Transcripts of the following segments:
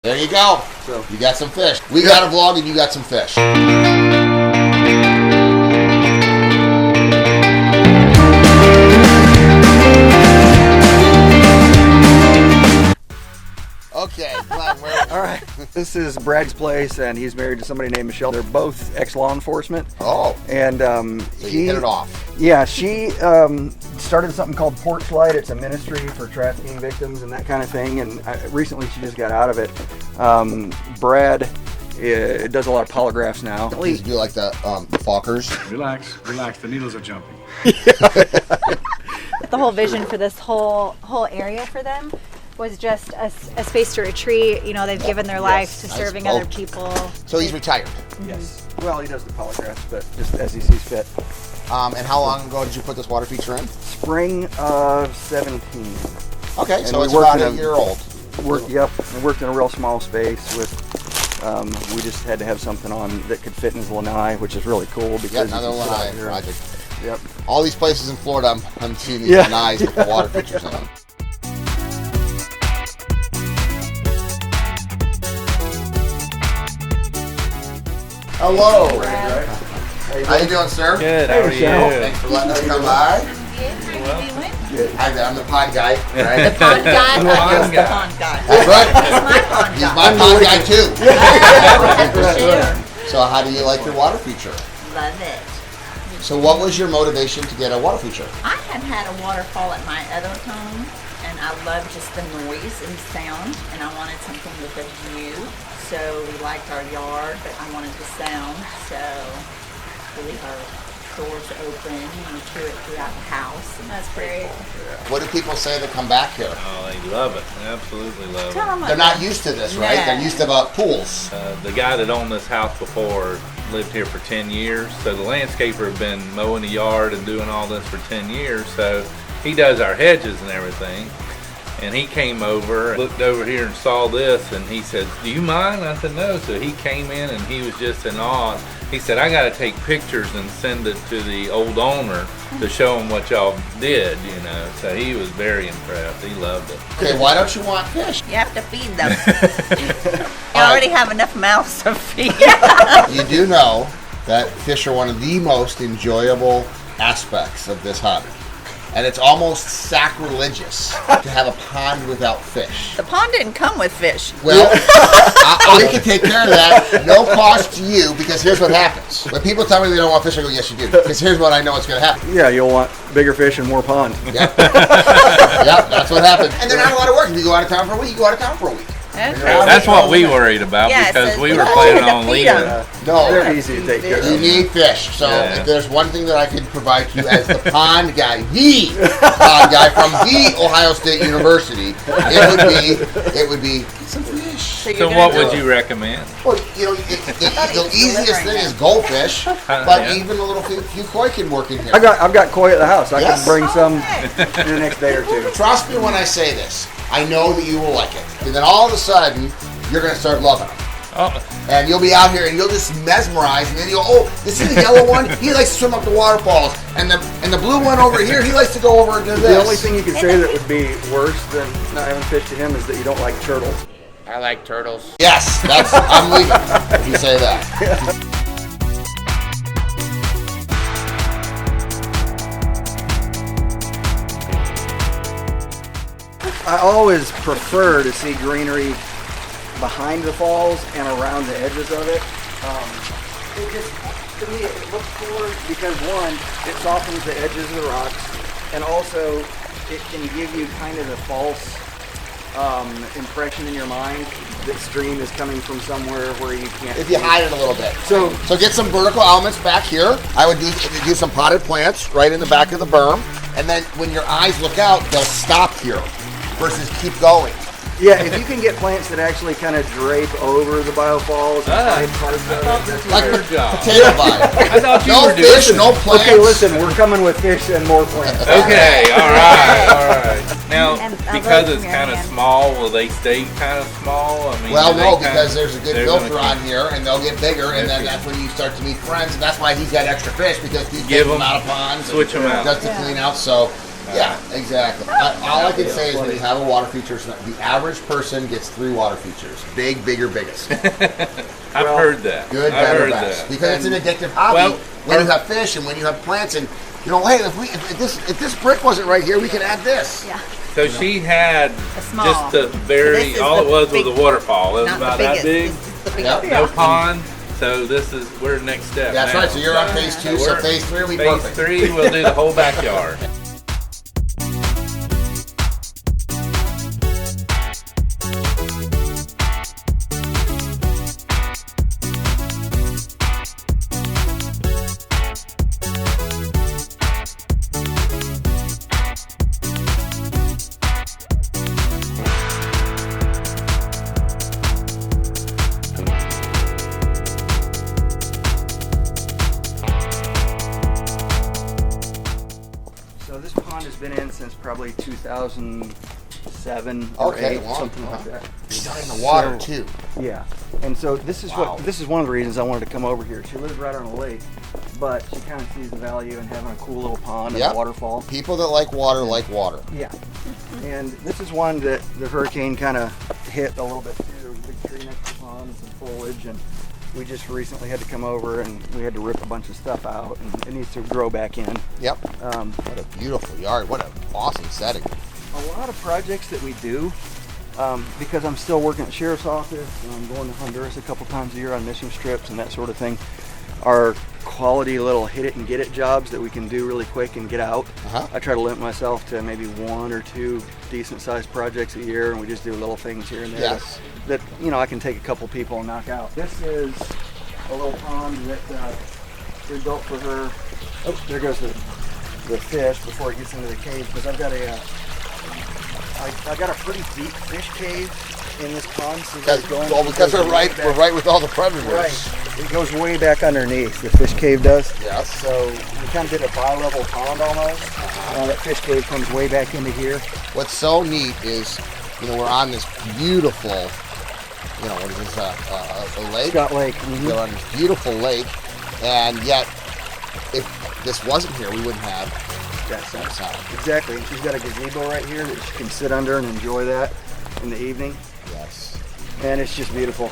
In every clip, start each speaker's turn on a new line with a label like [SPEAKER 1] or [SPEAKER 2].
[SPEAKER 1] There you go.
[SPEAKER 2] So
[SPEAKER 1] you got some fish. We got a vlog and you got some fish. Okay, Glenn, where are we?
[SPEAKER 2] all right, this is Brad's place, and he's married to somebody named Michelle. They're both ex-law enforcement.
[SPEAKER 1] Oh,
[SPEAKER 2] And
[SPEAKER 1] so you hit it off.
[SPEAKER 2] Yeah, she started something called Porch Light. It's a ministry for trafficking victims and that kind of thing. And recently, she just got out of it. Brad does a lot of polygraphs now.
[SPEAKER 1] Please do like the Fockers.
[SPEAKER 3] Relax. The needles are jumping.
[SPEAKER 4] The whole vision for this whole area for them was just a space to retreat. You know, they've given their life to serving other people.
[SPEAKER 1] So he's retired.
[SPEAKER 2] Yes. Well, he does the polygraphs, but just as he sees fit.
[SPEAKER 1] And how long ago did you put this water feature in?
[SPEAKER 2] Spring of 17.
[SPEAKER 1] Okay,
[SPEAKER 2] And
[SPEAKER 1] so
[SPEAKER 2] we
[SPEAKER 1] it's
[SPEAKER 2] worked
[SPEAKER 1] about
[SPEAKER 2] in
[SPEAKER 1] a year old.
[SPEAKER 2] Yep. We worked in a real small space with. We just had to have something on that could fit in his lanai, which is really cool because
[SPEAKER 1] Yeah,
[SPEAKER 2] you
[SPEAKER 1] another
[SPEAKER 2] can sit out
[SPEAKER 1] lanai
[SPEAKER 2] here.
[SPEAKER 1] project.
[SPEAKER 2] Yep.
[SPEAKER 1] All these places in Florida, I'm seeing these
[SPEAKER 2] Yeah.
[SPEAKER 1] lanais with the water features in them. Hello. How you doing, sir?
[SPEAKER 5] Good, how are
[SPEAKER 2] Michelle.
[SPEAKER 5] you?
[SPEAKER 1] Thanks for letting us come by. Hi there, I'm the pond guy, right?
[SPEAKER 6] The pond guy?
[SPEAKER 5] Pond
[SPEAKER 6] The
[SPEAKER 5] guy.
[SPEAKER 6] pond guy.
[SPEAKER 1] That's right.
[SPEAKER 6] He's my pond
[SPEAKER 1] He's
[SPEAKER 6] guy.
[SPEAKER 1] my pond guy too.
[SPEAKER 6] Sure.
[SPEAKER 1] So how do you like your water feature?
[SPEAKER 6] Love it.
[SPEAKER 1] So what was your motivation to get a water feature?
[SPEAKER 6] I had a waterfall at my other home, and I love just the noise and sound, and I wanted something with a view. So we liked our yard, but I wanted the sound, so we leave our doors open and we hear it throughout the house, and that's pretty cool.
[SPEAKER 1] What do people say that come back here?
[SPEAKER 5] Oh, they love it. They absolutely love
[SPEAKER 6] Tell
[SPEAKER 5] it.
[SPEAKER 6] them
[SPEAKER 1] They're not used to this, right?
[SPEAKER 6] No.
[SPEAKER 1] They're used to pools.
[SPEAKER 5] The guy that owned this house before lived here for 10 years. So the landscaper had been mowing the yard and doing all this for 10 years. So he does our hedges and everything. And he came over, looked over here and saw this, and he said, "Do you mind?" I said, "No." So he came in and he was just in awe. He said, "I got to take pictures and send it to the old owner to show him what y'all did, you know." So he was very impressed. He loved it.
[SPEAKER 1] Okay, why don't you want fish?
[SPEAKER 6] You have to feed them. You already have enough mouths to feed.
[SPEAKER 1] You do know that fish are one of the most enjoyable aspects of this hobby. And it's almost sacrilegious to have a pond without fish.
[SPEAKER 6] The pond didn't come with fish.
[SPEAKER 1] Well, I can take care of that. No cost to you, because here's what happens. When people tell me they don't want fish, I go, yes, you do. Because here's what I know what's going to happen.
[SPEAKER 2] Yeah, you'll want bigger fish and more pond.
[SPEAKER 1] Yep. Yep, that's what happens. And they're not a lot of work. If you go out of town for a week, you go out of town for a week.
[SPEAKER 5] That's what we worried about
[SPEAKER 6] Yeah,
[SPEAKER 5] because
[SPEAKER 6] so
[SPEAKER 5] we
[SPEAKER 6] you
[SPEAKER 5] were
[SPEAKER 6] have
[SPEAKER 5] planning
[SPEAKER 6] to
[SPEAKER 5] on
[SPEAKER 6] feed
[SPEAKER 5] leaving.
[SPEAKER 6] them.
[SPEAKER 1] No.
[SPEAKER 2] They're easy to take care
[SPEAKER 1] You
[SPEAKER 2] of.
[SPEAKER 1] need fish. So
[SPEAKER 5] Yeah.
[SPEAKER 1] if there's one thing that I can provide to you as the pond guy, the pond guy from the Ohio State University, it would be get some fish.
[SPEAKER 5] So what would you recommend?
[SPEAKER 1] Well, you know, the easiest thing is goldfish, but
[SPEAKER 5] Yeah.
[SPEAKER 1] even a little few koi can work in here.
[SPEAKER 2] I've got koi at the house. I
[SPEAKER 1] Yes.
[SPEAKER 2] can bring some in the next day or two.
[SPEAKER 1] Trust me when I say this. I know that you will like it. And then all of a sudden, you're going to start loving them.
[SPEAKER 5] Oh,
[SPEAKER 1] And you'll be out here and you'll just mesmerize, and then you'll, oh, this is the yellow one. He likes to swim up the waterfalls, and the blue one over here, he likes to go over and do this.
[SPEAKER 2] The only thing you can say that would be worse than not having fish to him is that you don't like turtles.
[SPEAKER 1] I like turtles. Yes, I'm leaving if you say that.
[SPEAKER 2] I always prefer to see greenery behind the falls and around the edges of it. It just, to me, it looks cooler because one, it softens the edges of the rocks, and also it can give you kind of the false impression in your mind that stream is coming from somewhere where you can't.
[SPEAKER 1] If you
[SPEAKER 2] see.
[SPEAKER 1] hide it a little bit.
[SPEAKER 2] So
[SPEAKER 1] So get some vertical elements back here. I would do some potted plants right in the back of the berm, and then when your eyes look out, they'll stop here versus keep going.
[SPEAKER 2] yeah, if you can get plants that actually kind of drape over the biofalls and hide parts of it.
[SPEAKER 1] Like
[SPEAKER 5] your job.
[SPEAKER 1] potato vine.
[SPEAKER 5] I thought you
[SPEAKER 1] No
[SPEAKER 5] were doing
[SPEAKER 1] fish, no plants.
[SPEAKER 2] Okay, listen, we're coming with fish and more plants.
[SPEAKER 5] Okay, all right. Now,
[SPEAKER 4] And
[SPEAKER 5] because
[SPEAKER 4] look
[SPEAKER 5] it's
[SPEAKER 4] from your
[SPEAKER 5] kind of
[SPEAKER 4] hand.
[SPEAKER 5] small, will they stay kind of small? I mean,
[SPEAKER 1] Well,
[SPEAKER 5] do they
[SPEAKER 1] no,
[SPEAKER 5] kinda-
[SPEAKER 1] because there's a good
[SPEAKER 5] they're
[SPEAKER 1] filter
[SPEAKER 5] gonna
[SPEAKER 1] on here, and they'll get bigger, and then
[SPEAKER 5] Okay.
[SPEAKER 1] that's when you start to meet friends, and that's why he's got extra fish, because he's
[SPEAKER 5] Give
[SPEAKER 1] taking them
[SPEAKER 5] them-
[SPEAKER 1] out of ponds,
[SPEAKER 5] switch
[SPEAKER 1] and
[SPEAKER 5] 'em out.
[SPEAKER 1] does to clean out. So Yeah, exactly. All I can say is when you have a water feature, the average person gets 3 water features: big, bigger, biggest.
[SPEAKER 5] I've heard that.
[SPEAKER 1] Good,
[SPEAKER 5] I've
[SPEAKER 1] better,
[SPEAKER 5] heard
[SPEAKER 1] best.
[SPEAKER 5] that.
[SPEAKER 1] Because it's an addictive hobby.
[SPEAKER 5] Well,
[SPEAKER 1] when you have fish and when you have plants, and you know, hey, if this brick wasn't right here, we can add this.
[SPEAKER 4] Yeah.
[SPEAKER 5] So she had
[SPEAKER 4] small.
[SPEAKER 5] just the
[SPEAKER 6] This
[SPEAKER 5] very,
[SPEAKER 6] is
[SPEAKER 5] all
[SPEAKER 6] the
[SPEAKER 5] it was
[SPEAKER 6] big
[SPEAKER 5] a waterfall. It was
[SPEAKER 6] Not
[SPEAKER 5] about
[SPEAKER 6] the
[SPEAKER 5] that
[SPEAKER 6] biggest.
[SPEAKER 5] big.
[SPEAKER 6] This is the
[SPEAKER 1] Yep.
[SPEAKER 6] biggest.
[SPEAKER 5] No pond. So we're next step.
[SPEAKER 1] That's
[SPEAKER 5] now.
[SPEAKER 1] right. So you're on phase 2. So
[SPEAKER 5] we're-
[SPEAKER 1] phase 3 will be
[SPEAKER 5] Phase
[SPEAKER 1] perfect.
[SPEAKER 5] 3, we'll do the whole backyard.
[SPEAKER 2] So this pond has been in since probably 2007 or
[SPEAKER 1] Okay,
[SPEAKER 2] 8,
[SPEAKER 1] long
[SPEAKER 2] something
[SPEAKER 1] time.
[SPEAKER 2] like that.
[SPEAKER 1] She's not in the water
[SPEAKER 2] So-
[SPEAKER 1] too.
[SPEAKER 2] Yeah, and so this is
[SPEAKER 1] Wow.
[SPEAKER 2] this is one of the reasons I wanted to come over here. She lives right on a lake, but she kind of sees the value in having a cool little pond and
[SPEAKER 1] Yep.
[SPEAKER 2] a waterfall.
[SPEAKER 1] People that like water like water.
[SPEAKER 2] Yeah, and this is one that the hurricane kind of hit a little bit too. There was a big tree next to the pond and some foliage, and we just recently had to come over and we had to rip a bunch of stuff out, and it needs to grow back in.
[SPEAKER 1] Yep. What a beautiful yard. What an awesome setting.
[SPEAKER 2] A lot of projects that we do, because I'm still working at the sheriff's office and I'm going to Honduras a couple times a year on mission trips and that sort of thing, are quality little hit it and get it jobs that we can do really quick and get out.
[SPEAKER 1] Uh-huh.
[SPEAKER 2] I try to limit myself to maybe 1 or 2 decent sized projects a year, and we just do little things here and there
[SPEAKER 1] Yes.
[SPEAKER 2] that you know I can take a couple people and knock out. This is a little pond that we built for her. Oh, there goes the fish before it gets into the cave, because I've got I got a pretty deep fish cave in this pond. So
[SPEAKER 1] Because we're right with all the predators.
[SPEAKER 2] Right. It goes way back underneath. The fish cave does.
[SPEAKER 1] Yes.
[SPEAKER 2] So we kind of did a bi-level pond almost. That fish cave comes way back into here.
[SPEAKER 1] What's so neat is, you know, we're on this beautiful, you know, what is this, a lake?
[SPEAKER 2] Scott Lake.
[SPEAKER 1] We're on this beautiful lake, and yet, if this wasn't here, we wouldn't have
[SPEAKER 2] Yes,
[SPEAKER 1] that sound.
[SPEAKER 2] exactly. And she's got a gazebo right here that she can sit under and enjoy that in the evening.
[SPEAKER 1] Yes.
[SPEAKER 2] And it's just beautiful.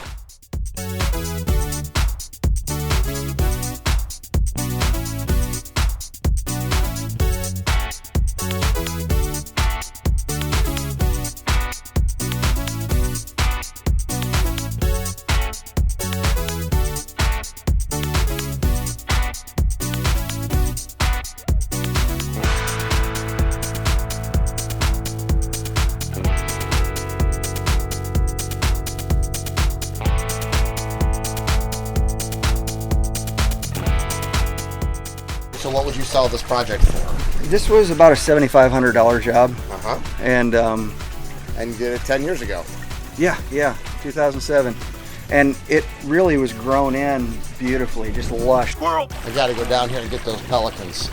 [SPEAKER 1] So what would you sell this project for?
[SPEAKER 2] This was about a $7,500 job.
[SPEAKER 1] Uh-huh.
[SPEAKER 2] And
[SPEAKER 1] And you did it 10 years ago.
[SPEAKER 2] yeah, 2007. And it really was grown in beautifully, just lush.
[SPEAKER 1] I got to go down here and get those pelicans.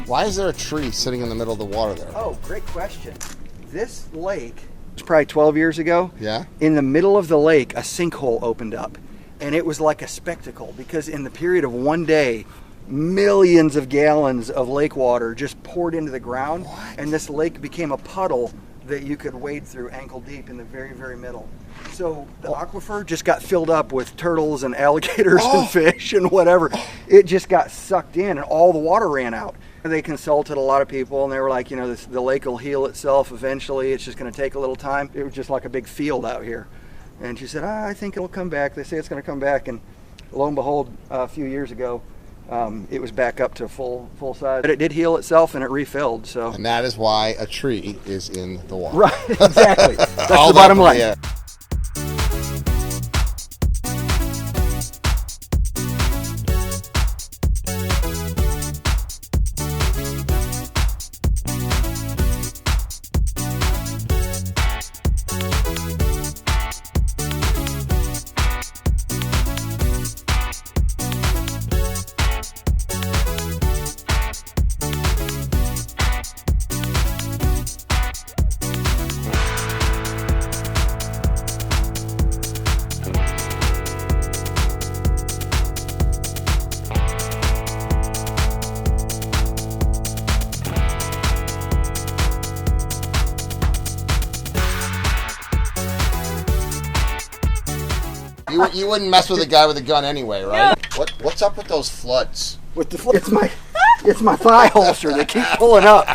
[SPEAKER 1] Why is there a tree sitting in the middle of the water there?
[SPEAKER 2] Oh, great question. This lake, it's probably 12 years ago.
[SPEAKER 1] Yeah?
[SPEAKER 2] In the middle of the lake, a sinkhole opened up. And it was like a spectacle, because in the period of one day, millions of gallons of lake water just poured into the ground. And this lake became a puddle that you could wade through ankle deep in the very, very middle. So the aquifer just got filled up with turtles and alligators and fish and whatever. It just got sucked in, and all the water ran out. They consulted a lot of people, and they were like, you know, the lake will heal itself eventually. It's just going to take a little time. It was just like a big field out here. And she said, I think it'll come back. They say it's going to come back. And lo and behold, a few years ago, it was back up to full size. But it did heal itself, and it refilled. So
[SPEAKER 1] And that is why a tree is in the water.
[SPEAKER 2] right, exactly. That's
[SPEAKER 1] All
[SPEAKER 2] the bottom
[SPEAKER 1] that-
[SPEAKER 2] line.
[SPEAKER 1] yeah. You wouldn't mess with a guy with a gun anyway, right? What's up with those floods?
[SPEAKER 2] With the it's my thigh holster. They keep pulling up.